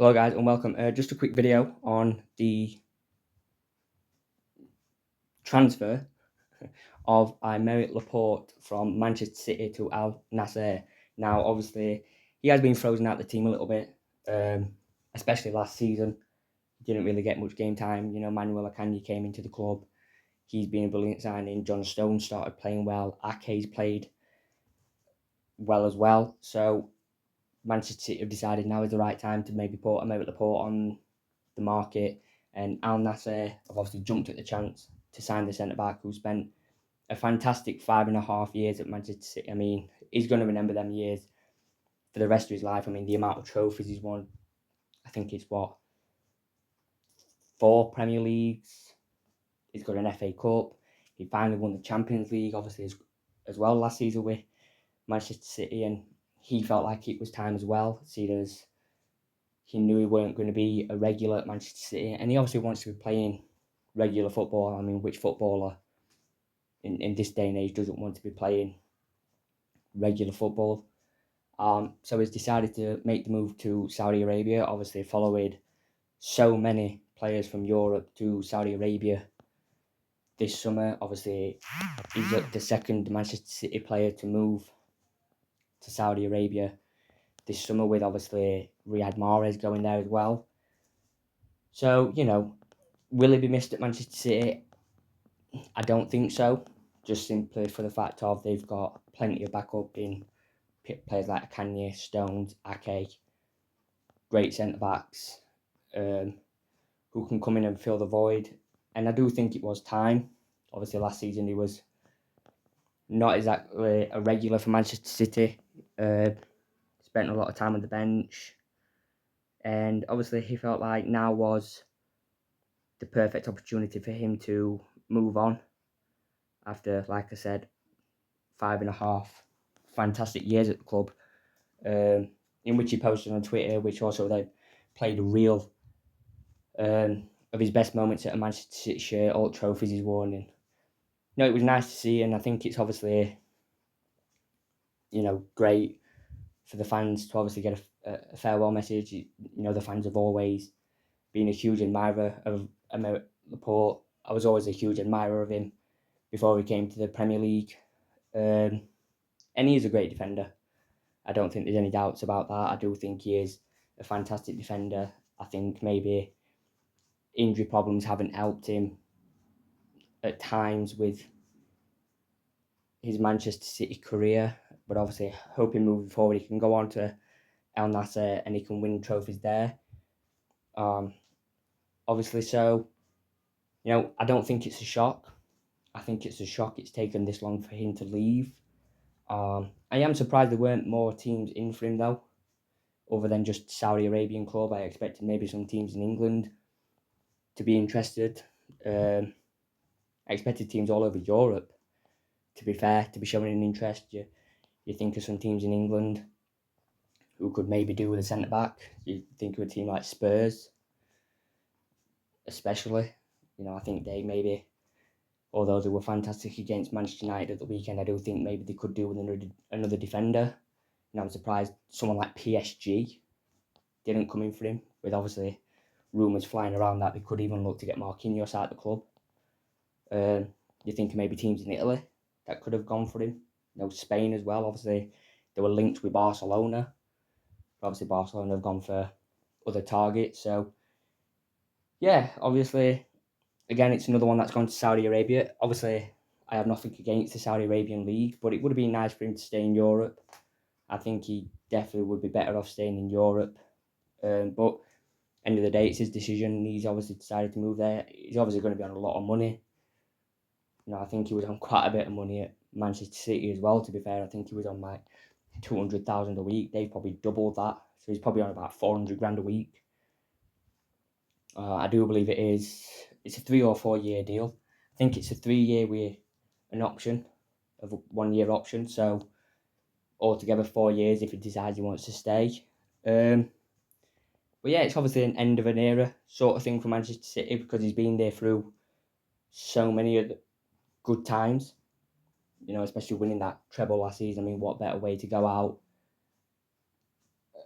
Hello guys and welcome. Just a quick video on the transfer of aymeric Laporte from Manchester City to Al Nasser. Now obviously he has been frozen out the team a little bit, especially last season. He didn't really get much game time. Manuel Akanji came into the club. He's been a brilliant signing. John Stones started playing well. Ake's played well as well. So Manchester City have decided now is the right time to maybe put aymeric Laporte on the market, and Al Nasser have obviously jumped at the chance to sign the centre back who spent a fantastic 5.5 years at Manchester City. I mean, he's going to remember them years for the rest of his life. I mean, the amount of trophies he's won, I think it's 4 Premier Leagues. He's got an FA Cup. He finally won the Champions League, obviously, as well last season with Manchester City, and he felt like it was time as well, seeing as he knew he weren't going to be a regular at Manchester City, and he obviously wants to be playing regular football. I mean, which footballer in this day and age doesn't want to be playing regular football? So he's decided to make the move to Saudi Arabia, obviously following so many players from Europe to Saudi Arabia this summer. Obviously, he's the second Manchester City player to move to Saudi Arabia this summer, with obviously Riyad Mahrez going there as well. So, will he be missed at Manchester City? I don't think so, just simply for the fact of they've got plenty of backup in players like Kanye, Stones, Ake, great centre-backs, who can come in and fill the void. And I do think it was time. Obviously, last season he was not exactly a regular for Manchester City. Spent a lot of time on the bench. And obviously he felt like now was the perfect opportunity for him to move on after, like I said, 5.5 fantastic years at the club, in which he posted on Twitter, which also then played a reel of his best moments at a Manchester City shirt, all the trophies he's won. And it was nice to see, and I think it's obviously great for the fans to obviously get a farewell message. The fans have always been a huge admirer of aymeric Laporte. I was always a huge admirer of him before he came to the Premier League, and he is a great defender. I don't think there's any doubts about that. I do think he is a fantastic defender. I think maybe injury problems haven't helped him at times with his Manchester City career, but obviously hoping moving forward he can go on to Al Nasser and he can win trophies there. Obviously, so I don't think it's a shock. I think it's a shock it's taken this long for him to leave. I am surprised there weren't more teams in for him though, other than just Saudi Arabian club. I expected maybe some teams in England to be interested. I expected teams all over Europe, to be fair, to be showing an interest. You think of some teams in England who could maybe do with a centre back. You think of a team like Spurs, especially. I think they maybe, although they were fantastic against Manchester United at the weekend, I do think maybe they could do with another defender. I'm surprised someone like PSG didn't come in for him, with obviously rumours flying around that they could even look to get Marquinhos out of the club. You think maybe teams in Italy that could have gone for him. Spain as well. Obviously, they were linked with Barcelona. But obviously, Barcelona have gone for other targets. So, yeah, obviously, again, it's another one that's gone to Saudi Arabia. Obviously, I have nothing against the Saudi Arabian League, but it would have been nice for him to stay in Europe. I think he definitely would be better off staying in Europe. But end of the day, it's his decision. He's obviously decided to move there. He's obviously going to be on a lot of money. I think he was on quite a bit of money at Manchester City as well, to be fair. I think he was on like 200,000 a week. They've probably doubled that. So he's probably on about 400 grand a week. I do believe it's a 3 or 4 year deal. I think it's a 3 year with an option of a 1 year option. So altogether 4 years if he decides he wants to stay. But yeah, it's obviously an end of an era sort of thing for Manchester City, because he's been there through so many of the good times, especially winning that treble last season. I mean, what better way to go out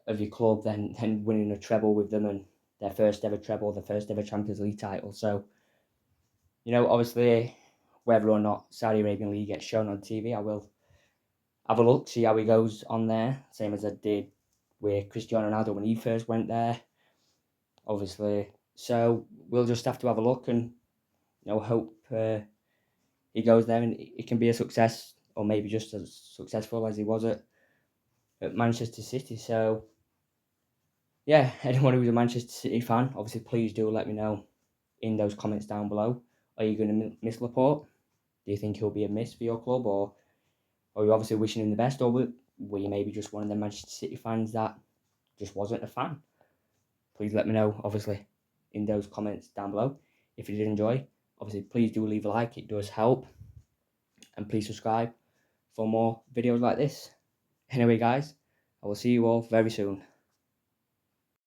of your club than winning a treble with them, and their first ever treble, their first ever Champions League title. So, obviously, whether or not Saudi Arabian League gets shown on TV, I will have a look, see how he goes on there, same as I did with Cristiano Ronaldo when he first went there, obviously. So we'll just have to have a look and hope he goes there and it can be a success, or maybe just as successful as he was at Manchester City. So yeah, anyone who's a Manchester City fan, obviously please do let me know in those comments down below. Are you going to miss Laporte? Do you think he'll be a miss for your club, or are you obviously wishing him the best, or were you maybe just one of the Manchester City fans that just wasn't a fan? Please let me know, obviously, in those comments down below. If you did enjoy, obviously, please do leave a like. It does help. And please subscribe for more videos like this. Anyway, guys, I will see you all very soon.